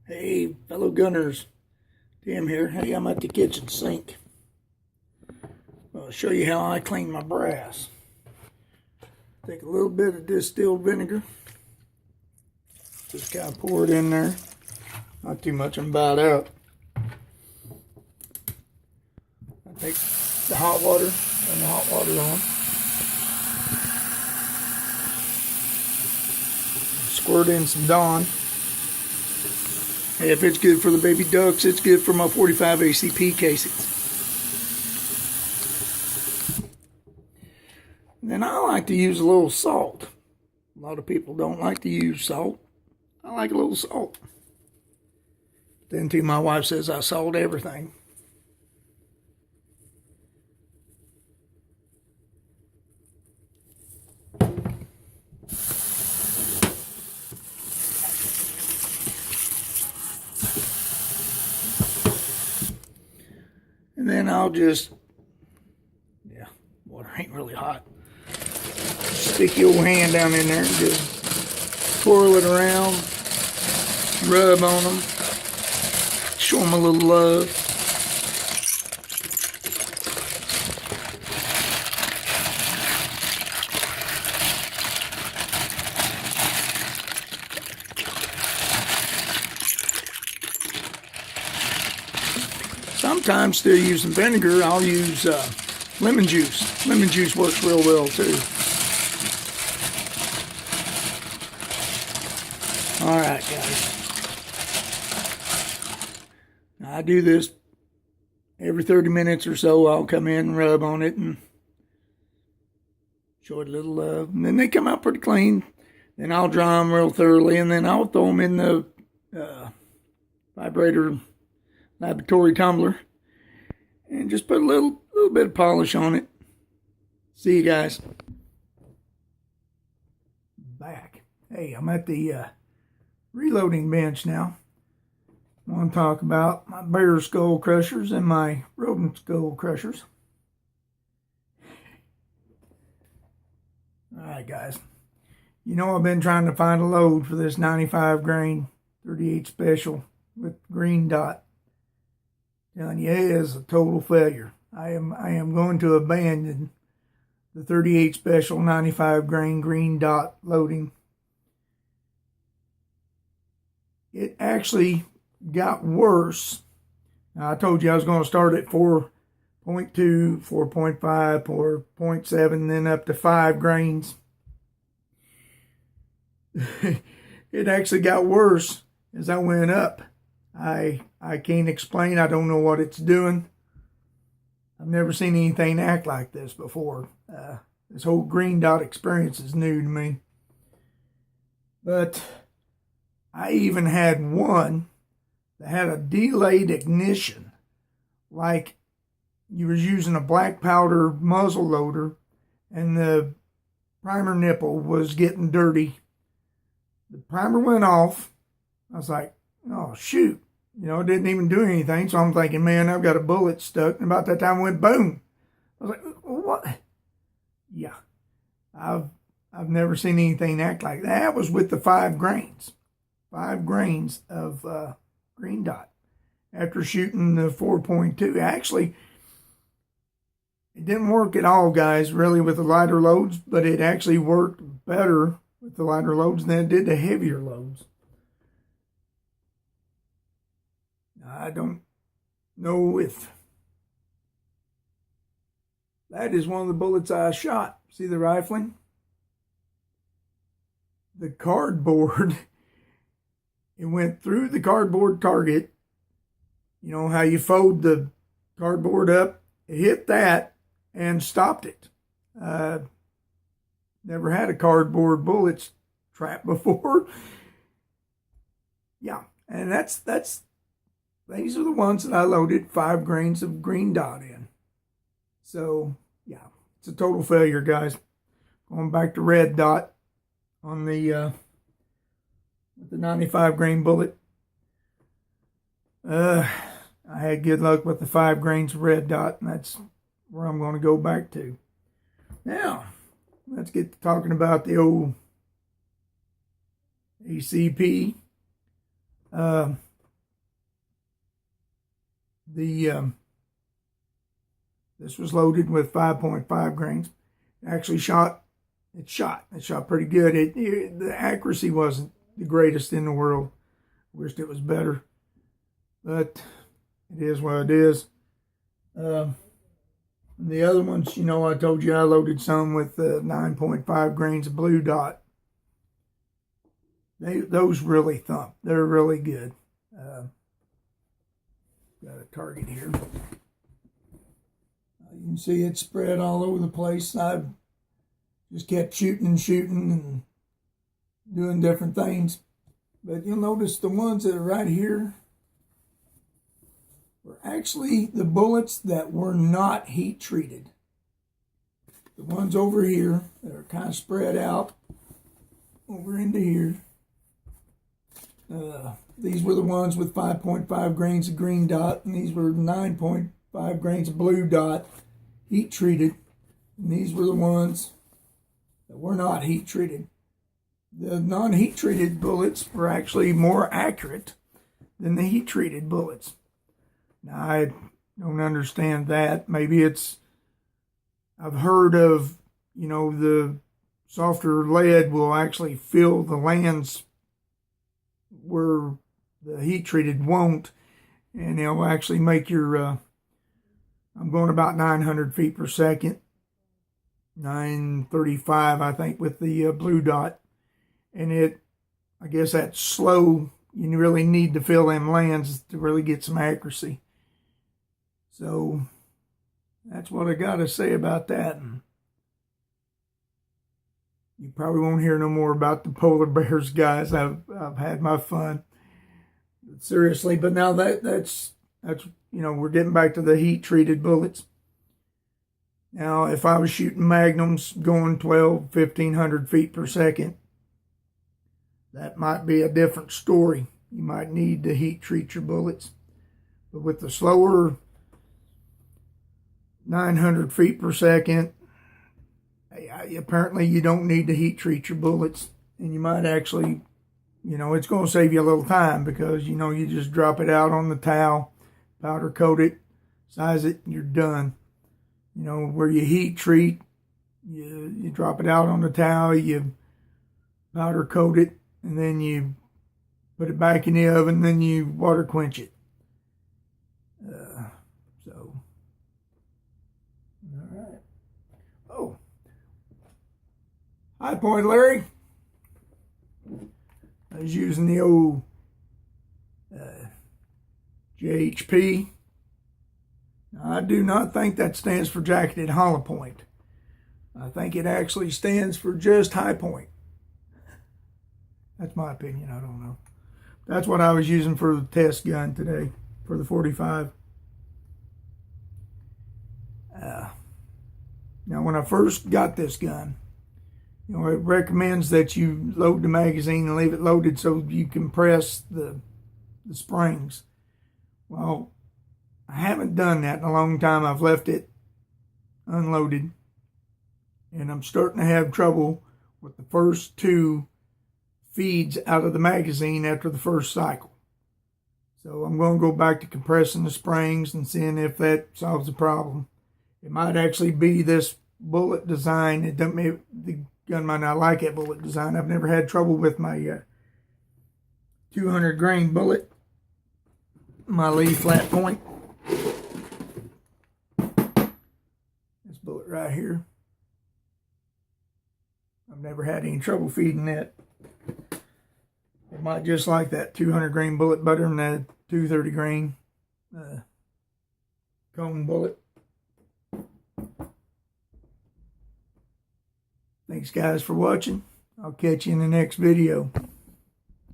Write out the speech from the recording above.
Hey, fellow gunners, Tim here. Hey, I'm at the kitchen sink. I'll show you how I clean my brass. Take a little bit of distilled vinegar. Just kind of pour it in there. Not too much, I'm about out. I take the hot water, turn the hot water on. Squirt in some Dawn. Hey, if it's good for the baby ducks, it's good for my 45 ACP casings. Then I like to use a little salt. A lot of people don't like to use salt. I like a little salt. Then too, my wife says I salt everything. And then I'll just, water ain't really hot. Stick your hand down in there and just twirl it around, rub on them, show them a little love. Sometimes still using vinegar, I'll use lemon juice. Lemon juice works real well too. All right, guys. Now, I do this every 30 minutes or so. I'll come in and rub on it and show it a little love. And then they come out pretty clean. Then I'll dry them real thoroughly, and then I'll throw them in the vibrator laboratory tumbler and just put a little bit of polish on it. See you guys. Back. Hey, I'm at the reloading bench now. I want to talk about my bear skull crushers and my rodent skull crushers. Alright guys, you know I've been trying to find a load for this 95 grain 38 special with green dot. Telling you, it is a total failure. I am going to abandon the 38 special 95 grain green dot loading. It actually got worse. Now, I told you I was going to start at 4.2, 4.5, 4.7, then up to 5 grains. It actually got worse as I went up. I can't explain. I don't know what it's doing. I've never seen anything act like this before. This whole green dot experience is new to me. But I even had one that had a delayed ignition, like you was using a black powder muzzle loader and the primer nipple was getting dirty. The primer went off. I was like, oh shoot, it didn't even do anything. So I'm thinking, man, I've got a bullet stuck. And about that time it went boom. I was like, what? Yeah, I've never seen anything act like that. That was with the 5 grains. 5 grains of green dot after shooting the 4.2. Actually, it didn't work at all, guys, really, with the lighter loads, but it actually worked better with the lighter loads than it did the heavier loads. I don't know if that is one of the bullets I shot. See the rifling? The cardboard, it went through the cardboard target. You know how you fold the cardboard up? It hit that and stopped it. Never had a cardboard bullet trap before. Yeah, and these are the ones that I loaded 5 grains of green dot in. So, yeah, it's a total failure, guys. Going back to red dot on the with the 95 grain bullet. I had good luck with the 5 grains of red dot, and that's where I'm going to go back to. Now, let's get to talking about the old ACP. This was loaded with 5.5 grains. Actually it shot pretty good. The accuracy wasn't the greatest in the world. Wished it was better, but it is what it is. The other ones, I told you I loaded some with 9.5 grains of blue dot. Those really thump. They're really good. Got a target here. You can see it spread all over the place. I've just kept shooting and doing different things. But you'll notice the ones that are right here were actually the bullets that were not heat treated. The ones over here that are kind of spread out over into here. These were the ones with 5.5 grains of green dot, and these were 9.5 grains of blue dot, heat treated. And these were the ones that were not heat treated. The non-heat treated bullets were actually more accurate than the heat treated bullets. Now, I don't understand that. Maybe I've heard of, the softer lead will actually fill the lands where the heat treated won't, and it'll actually make your, I'm going about 900 feet per second, 935, I think, with the blue dot. And I guess that's slow. You really need to fill them lands to really get some accuracy. So that's what I got to say about that. You probably won't hear no more about the polar bears, guys. I've had my fun. Seriously, but now that's we're getting back to the heat treated bullets. Now, if I was shooting magnums going 1,500 feet per second, that might be a different story. You might need to heat treat your bullets. But with the slower 900 feet per second, apparently you don't need to heat treat your bullets. And you might actually, it's going to save you a little time, because, you just drop it out on the towel, powder coat it, size it, and you're done. Where you heat treat, you drop it out on the towel, you powder coat it, and then you put it back in the oven, then you water quench it. All right. Oh, high point, Larry. I was using the old JHP. Now, I do not think that stands for jacketed hollow point. I think it actually stands for just high point. That's my opinion. I don't know. That's what I was using for the test gun today, for the 45. Now, when I first got this gun, it recommends that you load the magazine and leave it loaded so you can press the springs. Well, I haven't done that in a long time. I've left it unloaded, and I'm starting to have trouble with the first two feeds out of the magazine after the first cycle. So I'm going to go back to compressing the springs and seeing if that solves the problem. It might actually be this bullet design. The gun might not like that bullet design. I've never had trouble with my 200 grain bullet, my Lee flat point. This bullet right here. I've never had any trouble feeding that. It might just like that 200 grain bullet better than that 230 grain cone bullet. Thanks, guys, for watching. I'll catch you in the next video.